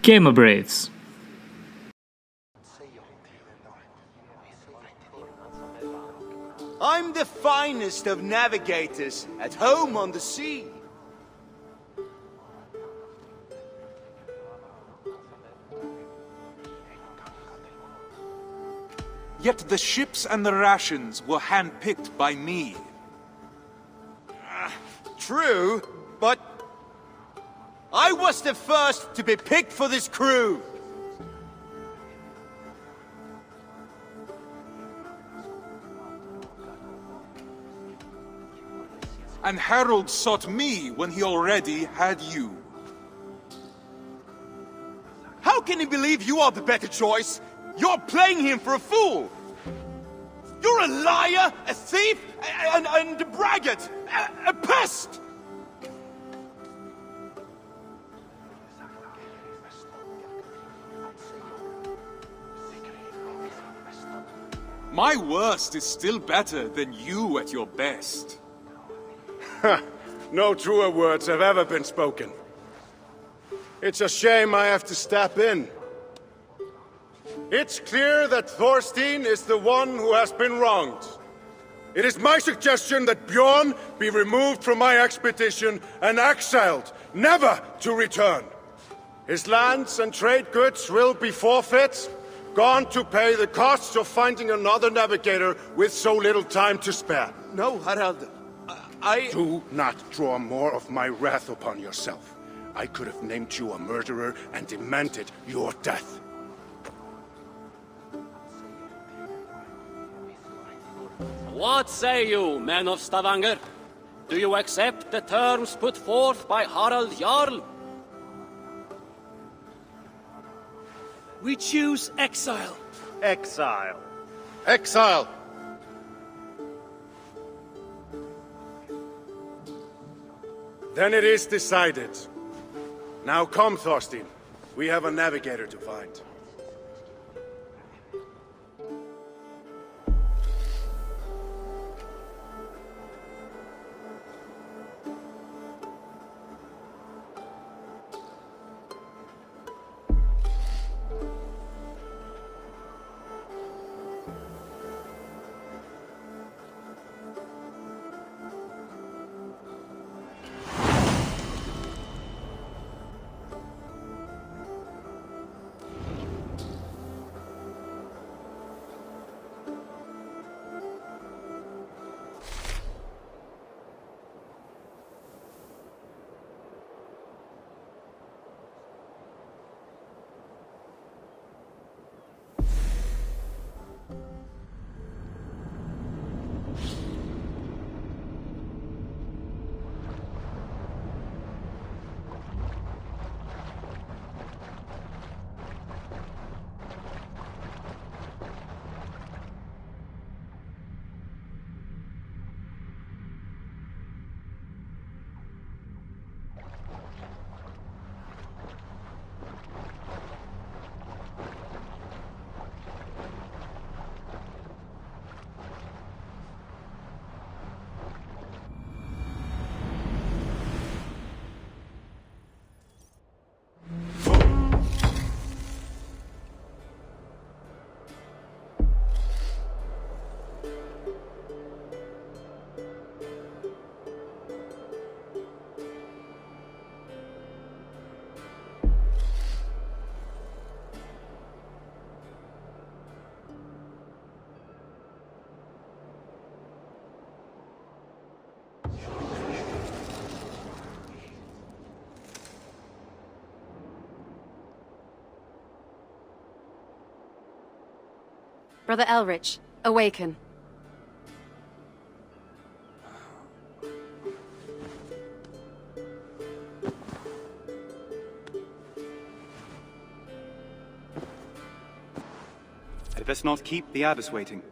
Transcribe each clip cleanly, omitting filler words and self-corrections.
Gamer Braves. I'm the finest of navigators, at home on the sea. Yet the ships and the rations were handpicked by me. True, but I was the first to be picked for this crew. And Harold sought me when he already had you. How can he believe you are the better choice? You're playing him for a fool! You're a liar, a thief, and a braggart! A pest! My worst is still better than you at your best. No truer words have ever been spoken. It's a shame I have to step in. It's clear that Thorstein is the one who has been wronged. It is my suggestion that Bjorn be removed from my expedition and exiled, never to return. His lands and trade goods will be forfeit, gone to pay the costs of finding another navigator with so little time to spare. No, Harald. Do not draw more of my wrath upon yourself. I could have named you a murderer and demanded your death. What say you, men of Stavanger? Do you accept the terms put forth by Harald Jarl? We choose exile. Exile. Exile! Then it is decided. Now come, Thorstein. We have a navigator to find. Brother Elrich, awaken. I'd best not keep the abbess waiting.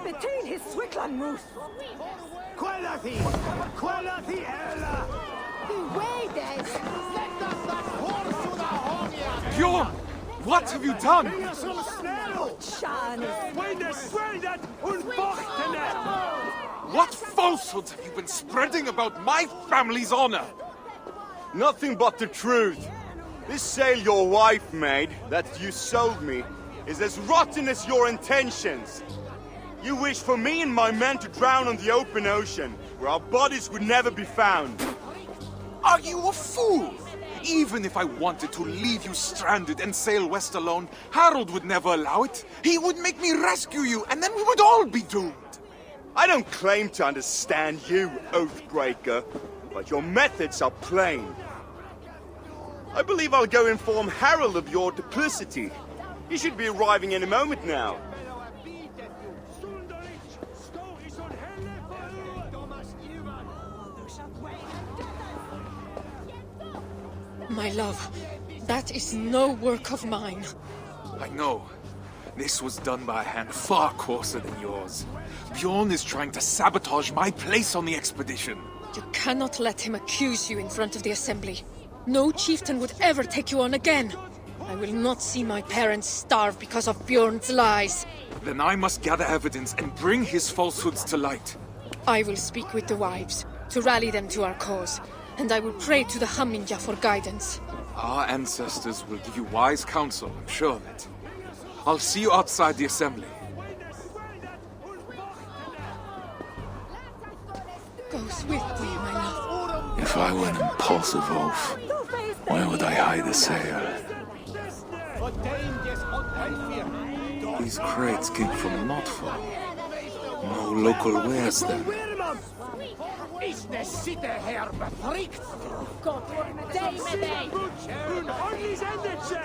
Between his Swickland moose! Quality! Quality Ella! The way des! Let us that horse to the home! Bjorn! What have you done? What falsehoods have you been spreading about my family's honor? Nothing but the truth. This sail your wife made, that you sold me, is as rotten as your intentions. You wish for me and my men to drown on the open ocean, where our bodies would never be found. Are you a fool? Even if I wanted to leave you stranded and sail west alone, Harold would never allow it. He would make me rescue you, and then we would all be doomed. I don't claim to understand you, Oathbreaker, but your methods are plain. I believe I'll go inform Harold of your duplicity. He should be arriving any moment now. My love, that is no work of mine. I know. This was done by a hand far coarser than yours. Bjorn is trying to sabotage my place on the expedition. You cannot let him accuse you in front of the Assembly. No chieftain would ever take you on again. I will not see my parents starve because of Bjorn's lies. Then I must gather evidence and bring his falsehoods to light. I will speak with the wives, to rally them to our cause, and I will pray to the Haminja for guidance. Our ancestors will give you wise counsel, I'm sure of it. I'll see you outside the assembly. Go swiftly, my love. If I were an impulsive oaf, why would I hide a sail? These crates came from not far. No local wares then. Is de sitte her befrikt? Gott, dej med dig! Un ordnis endelse!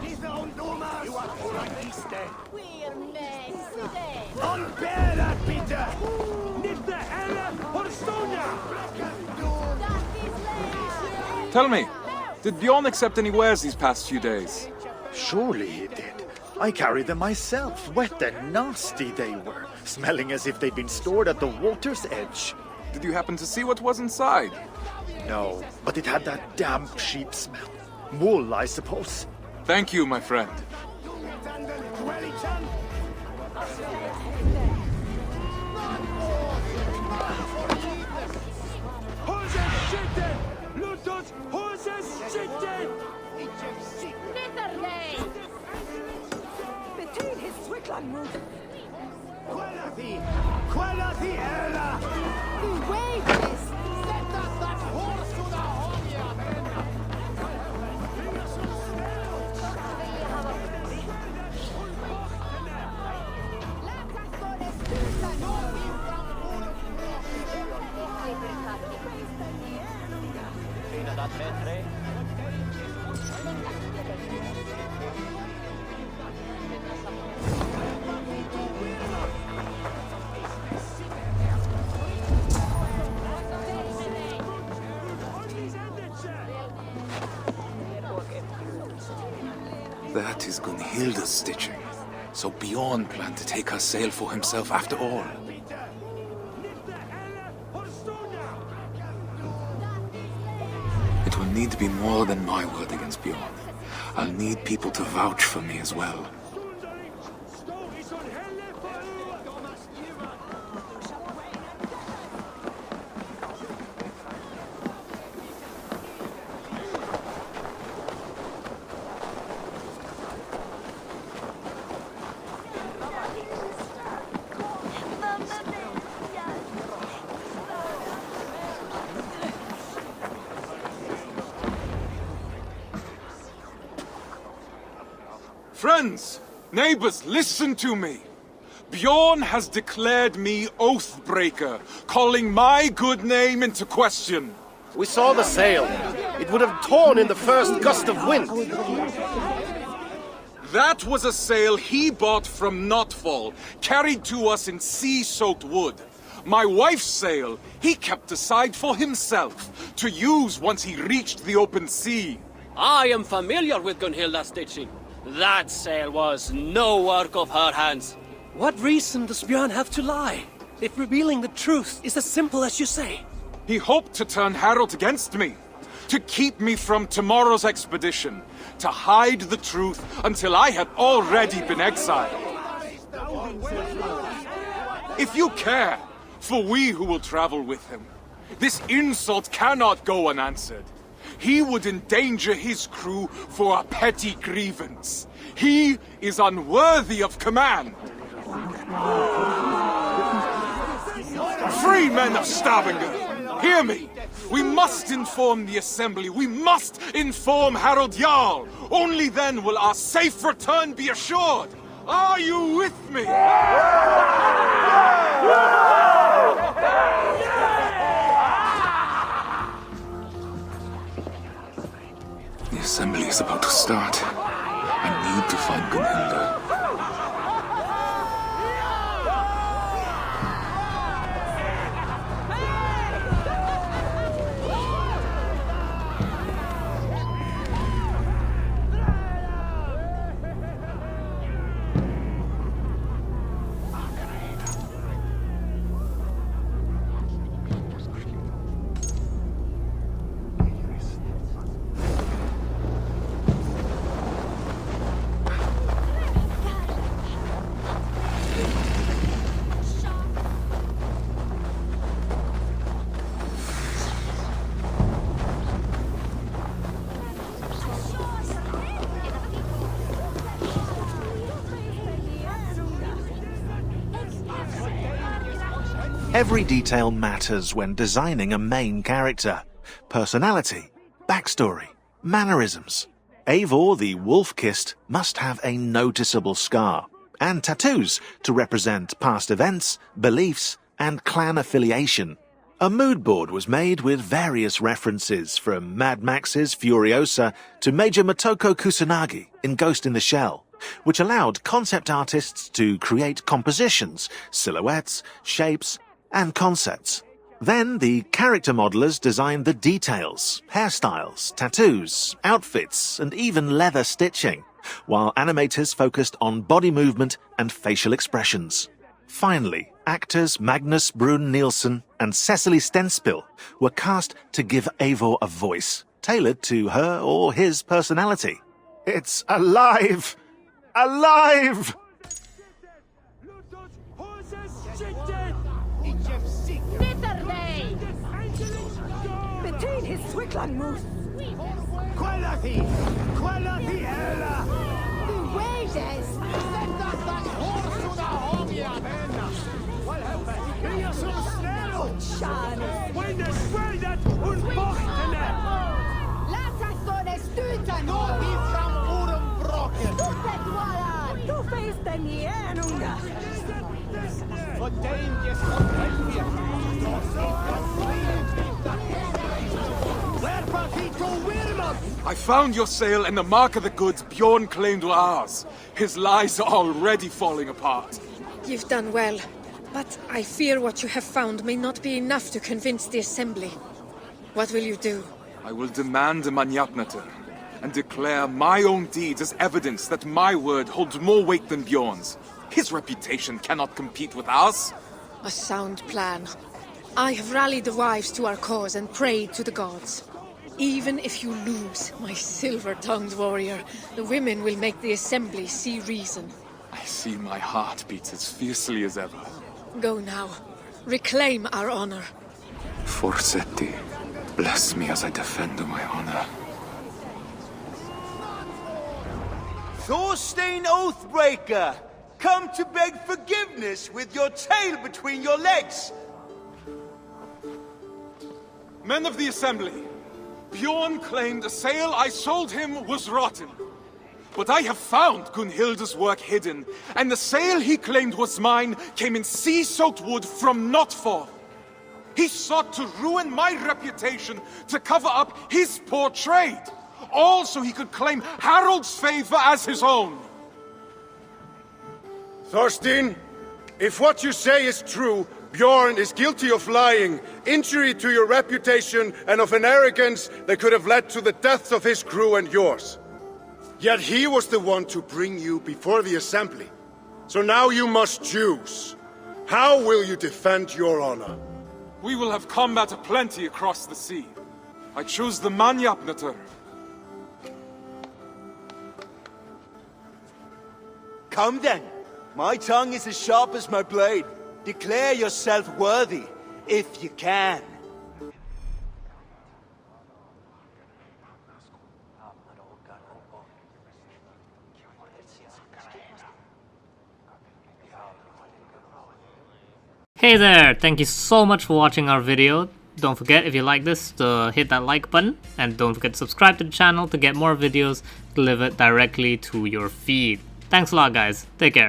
Lite ungdomar! Du har koragiste! On berat bitte! Nitte helle Horstonia! Tell me, did Bjorn accept any wares these past few days? Surely he did. I carried them myself. Wet and nasty they were, smelling as if they'd been stored at the water's edge. Did you happen to see what was inside? No, but it had that damp sheep smell. Wool, I suppose. Thank you, my friend. Between his Swickland move! Quality! Quality Ella! The way this! Let us that horse to the home! That is Gunhilda's stitching. So Bjorn planned to take her sail for himself after all. It will need to be more than my word against Bjorn. I'll need people to vouch for me as well. Friends, neighbors, listen to me. Bjorn has declared me Oathbreaker, calling my good name into question. We saw the sail. It would have torn in the first gust of wind. That was a sail he bought from Notfall, carried to us in sea-soaked wood. My wife's sail he kept aside for himself, to use once he reached the open sea. I am familiar with Gunhilda's stitching. That sail was no work of her hands. What reason does Bjorn have to lie, if revealing the truth is as simple as you say? He hoped to turn Harold against me, to keep me from tomorrow's expedition, to hide the truth until I had already been exiled. If you care for we who will travel with him, this insult cannot go unanswered. He would endanger his crew for a petty grievance. He is unworthy of command. Free men of Stavanger, hear me! We must inform the Assembly. We must inform Harald Jarl. Only then will our safe return be assured. Are you with me? The assembly is about to start. I need to find Gunhilda. Every detail matters when designing a main character. Personality, backstory, mannerisms. Eivor the Wolf-Kissed must have a noticeable scar, and tattoos to represent past events, beliefs, and clan affiliation. A mood board was made with various references from Mad Max's Furiosa to Major Motoko Kusanagi in Ghost in the Shell, which allowed concept artists to create compositions, silhouettes, shapes, and concepts. Then the character modelers designed the details, hairstyles, tattoos, outfits, and even leather stitching, while animators focused on body movement and facial expressions. Finally, actors Magnus Brun Nielsen and Cecily Stenspill were cast to give Eivor a voice, tailored to her or his personality. It's alive! Alive! Between his Swickland moose. Quality! Quality Ella! The wages! Let us that horse to the home, ya men! Well, help us! Be you so snell! Shan! When the sweldet und bochtene! Lass us so ne stüten! No, he from Urenbrocken! Du bedwala! Du feist den Jänunga! Von dem jetzt kommt wir! I found your sail and the mark of the goods Bjorn claimed were ours. His lies are already falling apart. You've done well, but I fear what you have found may not be enough to convince the Assembly. What will you do? I will demand a Manyatnater and declare my own deeds as evidence that my word holds more weight than Bjorn's. His reputation cannot compete with ours. A sound plan. I have rallied the wives to our cause and prayed to the gods. Even if you lose, my silver-tongued warrior, the women will make the Assembly see reason. I see my heart beats as fiercely as ever. Go now. Reclaim our honor. Forsetti, bless me as I defend my honor. Thorstein Oathbreaker, come to beg forgiveness with your tail between your legs. Men of the Assembly, Bjorn claimed the sail I sold him was rotten. But I have found Gunhild's work hidden, and the sail he claimed was mine came in sea-soaked wood from Notfall. He sought to ruin my reputation to cover up his poor trade, all so he could claim Harold's favor as his own. Thorstein, if what you say is true, Bjorn is guilty of lying, injury to your reputation, and of an arrogance that could have led to the deaths of his crew and yours. Yet he was the one to bring you before the assembly. So now you must choose. How will you defend your honor? We will have combat aplenty across the sea. I choose the Manjapnatur. Come then. My tongue is as sharp as my blade. Declare yourself worthy, if you can. Hey there, thank you so much for watching our video. Don't forget, if you like this, to hit that like button, and don't forget to subscribe to the channel to get more videos delivered directly to your feed. Thanks a lot guys, take care.